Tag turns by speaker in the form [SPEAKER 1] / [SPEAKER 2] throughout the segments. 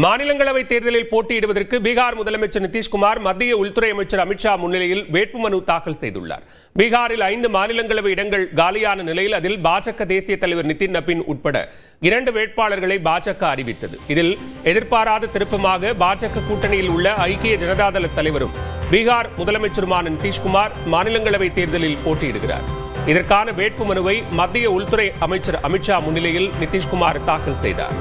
[SPEAKER 1] மாநிலங்களவை தேர்தலில் போட்டியிடுவதற்கு பீகார் முதலமைச்சர் நிதிஷ்குமார் மத்திய உள்துறை அமைச்சர் அமித்ஷா முன்னிலையில் வேட்புமனு தாக்கல் செய்துள்ளார். பீகாரில் 5 மாநிலங்களவை இடங்கள் காலியான நிலையில் அதில் பாஜக தேசிய தலைவர் நிதின் நபின் உட்பட 2 வேட்பாளர்களை பாஜக அறிவித்தது. இதில் எதிர்பாராத திருப்பமாக பாஜக கூட்டணியில் உள்ள ஐக்கிய ஜனதாதள தலைவரும் பீகார் முதலமைச்சருமான நிதிஷ்குமார் மாநிலங்களவை தேர்தலில் போட்டியிடுகிறார். இதற்கான வேட்புமனுவை மத்திய உள்துறை அமைச்சர் அமித்ஷா முன்னிலையில் நிதிஷ்குமார் தாக்கல் செய்தார்.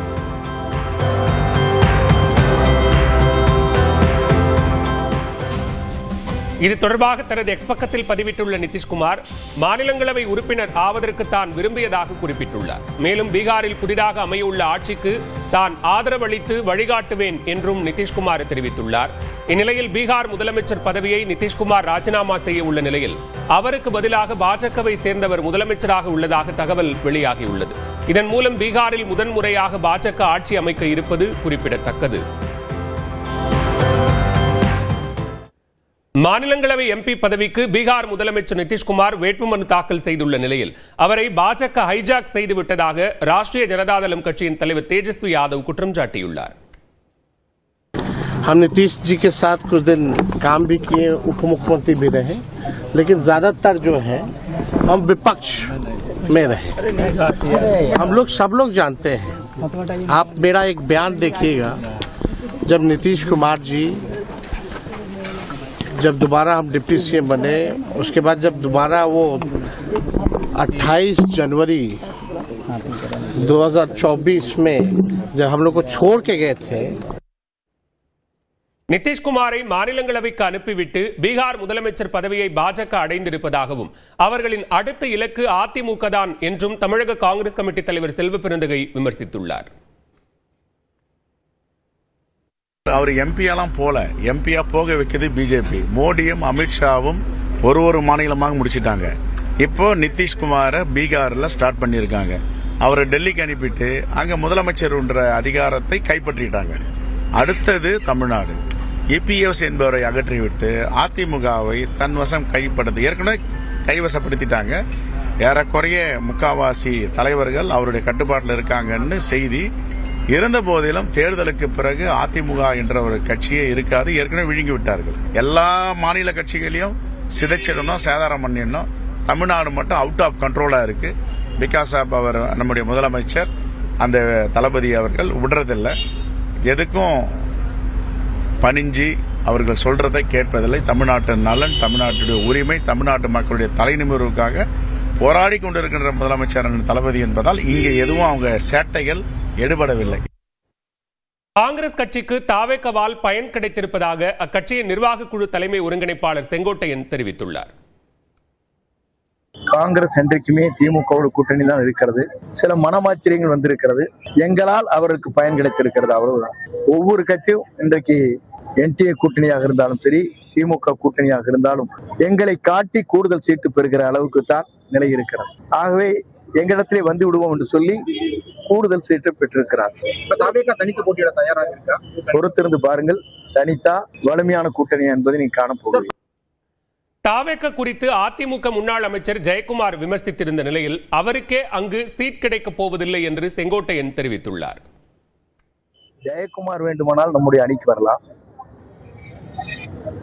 [SPEAKER 1] இது தொடர்பாக தனது எக்ஸ் பக்கத்தில் பதிவிட்டுள்ள நிதிஷ்குமார் மாநிலங்களவை உறுப்பினர் ஆவதற்கு தான் விரும்பியதாக குறிப்பிட்டுள்ளார். மேலும் பீகாரில் புதிதாக அமையவுள்ள ஆட்சிக்கு தான் ஆதரவளித்து வழிகாட்டுவேன் என்றும் நிதிஷ்குமார் தெரிவித்துள்ளார். இந்நிலையில் பீகார் முதலமைச்சர் பதவியை நிதிஷ்குமார் ராஜினாமா செய்ய உள்ள நிலையில் அவருக்கு பதிலாக பாஜகவை சேர்ந்தவர் முதலமைச்சராக உள்ளதாக தகவல் வெளியாகியுள்ளது. இதன் மூலம் பீகாரில் முதன்முறையாக பாஜக ஆட்சி அமைக்க இருப்பது குறிப்பிடத்தக்கது. மாநிலங்களவை எம்பி பதவிக்கு பீகார் முதலமைச்சர் நிதிஷ்குமார் வேட்புமனு தாக்கல் செய்துள்ள நிலையில் அவரை பாஜக ஹைஜாக் செய்துவிட்டதாக ராஷ்டிரிய ஜனதாதளம் கட்சியின் தலைவர் தேஜஸ்வி யாதவ் குற்றம் சாட்டியுள்ளார்.
[SPEAKER 2] हम नीतीश जी के साथ कुछ दिन काम भी किए, उप मुख्यमंत्री भी रहे, लेकिन ज्यादातर जो है हम विपक्ष में रहे. हम लोग सब लोग जानते हैं. आप मेरा एक बयान देखिएगा, जब नीतीश कुमार जी जब दोबारा हम डिप्टी सीएम बने, उसके बाद जब दोबारा वो 28 जनवरी 2024 में जब हम लोग को छोड़ के गए थे.
[SPEAKER 1] நிதிஷ்குமாரை மாநிலங்களவைக்கு அனுப்பிவிட்டு பீகார் முதலமைச்சர் பதவியை பாஜக அடைந்திருப்பதாகவும் அவர்களின் அடுத்த இலக்கு அதிமுக தான் என்றும் தமிழக காங்கிரஸ் கமிட்டி தலைவர் செல்வ பெருந்தகை விமர்சித்துள்ளார்.
[SPEAKER 3] அவர் எம்பியெல்லாம் போல, எம்பியா போக வைக்கிறது பிஜேபி. மோடியும் அமித்ஷாவும் ஒரு மாநிலமாக முடிச்சிட்டாங்க. இப்போ நிதிஷ்குமாரை பீகாரில் ஸ்டார்ட் பண்ணியிருக்காங்க. அவரை டெல்லிக்கு அனுப்பிட்டு அங்கே முதலமைச்சர் என்ற அதிகாரத்தை கைப்பற்றிட்டாங்க. அடுத்தது தமிழ்நாடு. இபிஎஸ் என்பவரை அகற்றிவிட்டு அதிமுகவை தன்வசம் ஏற்கனவே கைவசப்படுத்திட்டாங்க. ஏறக்குறைய முக்காவாசி தலைவர்கள் அவருடைய கட்டுப்பாட்டில் இருக்காங்கன்னு செய்தி இருந்த போதிலும் தேர்தலுக்கு பிறகு அதிமுக என்ற ஒரு கட்சியே இருக்காது. ஏற்கனவே விழுங்கி விட்டார்கள். எல்லா மாநில கட்சிகளையும் சிதைச்சிடணும், சேதாரம் பண்ணிடணும். தமிழ்நாடு மட்டும் அவுட் ஆஃப் கண்ட்ரோலா இருக்கு. பிகாஸ் ஆஃப் அவர் நம்முடைய முதலமைச்சர் அந்த தளபதி அவர்கள் விடுறதில்லை, எதுக்கும் பணிஞ்சி அவர்கள் சொல்றதை கேட்பதில்லை. தமிழ்நாட்டு நலன், தமிழ்நாட்டுடைய உரிமை, தமிழ்நாட்டு மக்களுடைய தலைநிமிர்வுக்காக போராடி கொண்டிருக்கின்ற முதலமைச்சர் தளபதி என்பதால் இங்கே எதுவும் அவங்க சேட்டைகள் எடுபடவில்லை.
[SPEAKER 1] காங்கிரஸ் கட்சிக்கு தாவேகவால் பயன் கிடைத்திருப்பதாக அக்கட்சியின் நிர்வாக குழு தலைமை ஒருங்கிணைப்பாளர் செங்கோட்டையன் தெரிவித்துள்ளார்.
[SPEAKER 4] காங்கிரஸ் என்றைக்குமே திமுகவோட கூட்டணி தான் இருக்கிறது. சில மனமாச்சரியங்கள் வந்திருக்கிறது. எங்களால் அவருக்கு பயன் கிடைத்திருக்கிறது, அவ்வளவுதான். ஒவ்வொரு கட்சியும் இன்றைக்கு என்டிஏ கூட்டணியாக இருந்தாலும் சரி, திமுக கூட்டணியாக இருந்தாலும் எங்களை காட்டி கூடுதல் சீட்டு பெறுகிற அளவுக்கு தான் நிலை இருக்கிறது. ஆகவே எங்களிடத்திலே வந்து விடுவோம் என்று சொல்லி கூடுதல் சீட்டு பெற்றிருக்கிறார். பொறுத்திருந்து பாருங்கள், தனித்தா வலிமையான கூட்டணி என்பதை நீ காணப்போகிறீர்கள்.
[SPEAKER 1] தாவேக குறித்து அதிமுக முன்னாள் அமைச்சர் ஜெயக்குமார் விமர்சித்திருந்த நிலையில் அவருக்கே அங்கு சீட் கிடைக்கப் போவதில்லை என்று செங்கோட்டையன் தெரிவித்துள்ளார்.
[SPEAKER 4] ஜெயக்குமார் வேண்டுமானால் நம்முடைய அணிக்கு வரலாம்.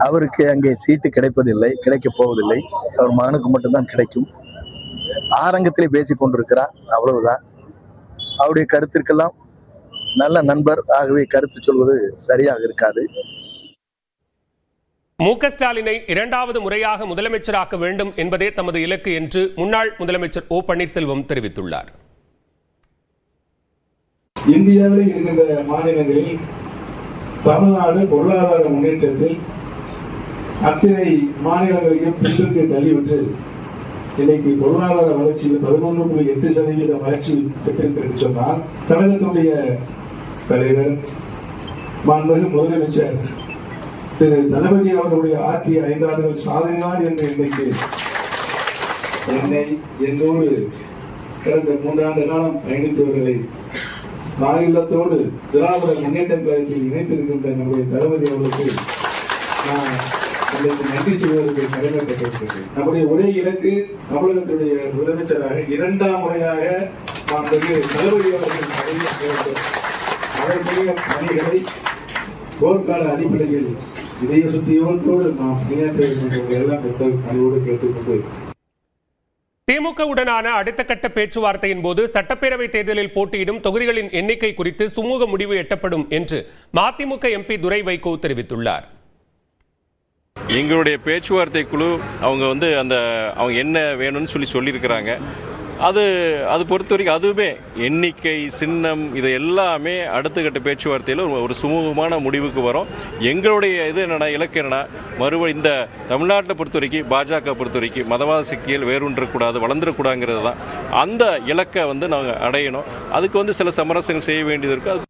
[SPEAKER 4] அவருக்கு அங்கே சீட்டு கிடைப்பதில்லை, கிடைக்கப் போவதில்லை. அவர் மகனுக்கு மட்டும்தான் கிடைக்கும். ஆரங்கத்திலே பேசிக் கொண்டிருக்கிறார், அவ்வளவுதான். அவருடைய கருத்திற்கெல்லாம் நல்ல நண்பர், ஆகவே கருத்து சொல்வது சரியாக இருக்காது.
[SPEAKER 1] மு.க. ஸ்டாலினை 2வது முறையாக முதலமைச்சராக்க வேண்டும் என்பதே தமது இலக்கு என்று முன்னாள் முதலமைச்சர் ஓ பன்னீர்செல்வம் தெரிவித்துள்ளார்.
[SPEAKER 5] இந்தியாவில் இருக்கின்ற மாநிலங்களில் தமிழ்நாடு பொருளாதார முன்னேற்றத்தில் அத்தனை மாநிலங்களையும் பின்னுக்கு தள்ளிவிட்டு இன்னைக்கு பொருளாதார வளர்ச்சியில் 11.8% வளர்ச்சி பெற்றிருக்கிறது சொன்னால், கழகத்தினுடைய தலைவர் மாண்புமிகு முதலமைச்சர் திரு தளபதி அவர்களுடைய ஆற்றிய 5 ஆண்டுகள் சாதனைதான் என்று இன்றைக்கு என்னோடு கடந்த 3 ஆண்டு காலம் பயணித்தவர்களை மாநிலத்தோடு திராவிட முன்னேற்ற கழகத்தில் இணைத்திருக்கின்ற நம்முடைய தளபதி அவர்களுக்கு நான் நன்றி செய்வதற்கு கடமைப்பட்டிருக்கிறேன். நம்முடைய ஒரே இலக்கு தமிழகத்துடைய முதலமைச்சராக 2ஆம் முறையாக தளபதி அவர்கள் அதற்குரிய பணிகளை போர்க்கால அடிப்படையில் இதய சுத்தியோடு நாம் மேற்க வேண்டும் என்று எல்லாம் பணியோடு கேட்டுக்கொண்டு
[SPEAKER 1] திமுகவுடனான அடுத்த கட்ட பேச்சுவார்த்தையின் போது சட்டப்பேரவை தேர்தலில் போட்டியிடும் தொகுதிகளின் எண்ணிக்கை குறித்து சுமூக முடிவு எட்டப்படும் என்று மதிமுக எம்பி துரை வைகோ தெரிவித்துள்ளார்.
[SPEAKER 6] எங்களுடைய பேச்சுவார்த்தை குழு அவங்க அவங்க என்ன வேணும்னு சொல்லியிருக்கிறாங்க. அது பொறுத்த வரைக்கும் அதுவுமே எண்ணிக்கை சின்னம் இது எல்லாமே அடுத்த கட்ட பேச்சுவார்த்தையில் ஒரு சுமூகமான முடிவுக்கு வரும். எங்களுடைய இது என்னென்னா இலக்கு என்னென்னா மறுபடியும் இந்த தமிழ்நாட்டை பொறுத்த வரைக்கும் பாஜக பொறுத்த வரைக்கும் மதவாத சக்திகள் வேரூன்றக்கூடாது வளர்ந்துடக்கூடாதுங்கிறது தான். அந்த இலக்கை நாங்கள் அடையணும். அதுக்கு சில சமரசங்கள் செய்ய வேண்டியது இருக்குது.